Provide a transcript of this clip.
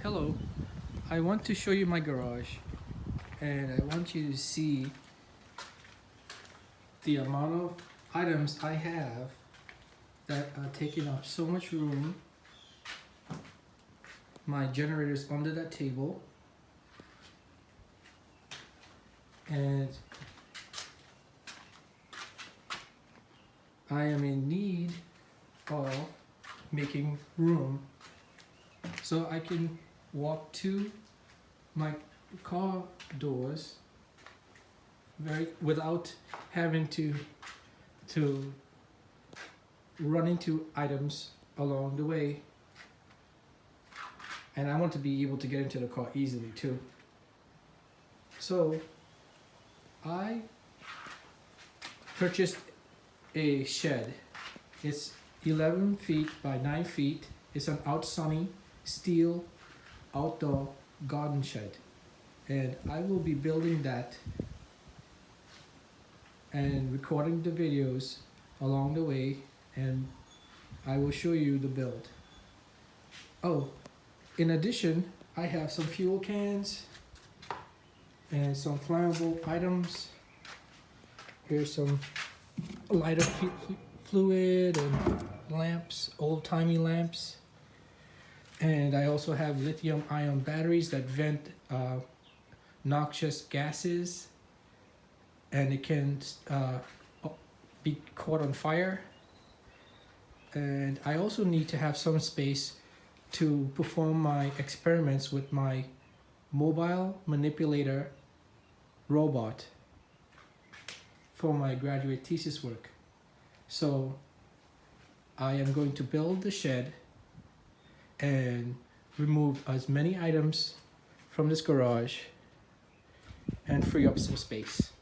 Hello, I want to show you my garage and I want you to see the amount of items I have that are taking up so much room. My generator's under that table and I am in need of making room so I can walk to my car doors without having to run into items along the way. And I want to be able to get into the car easily too. So I purchased a shed. It's 11 feet by 9 feet. It's an Outsunny steel outdoor garden shed. And I will be building that and recording the videos along the way, and I will show you the build. Oh, in addition, I have some fuel cans and some flammable items. Here's some lighter fluid and lamps, old-timey lamps. And I also have lithium-ion batteries that vent noxious gases, and it can be caught on fire. And I also need to have some space to perform my experiments with my mobile manipulator robot for my graduate thesis work. So I am going to build the shed and remove as many items from this garage and free up some space.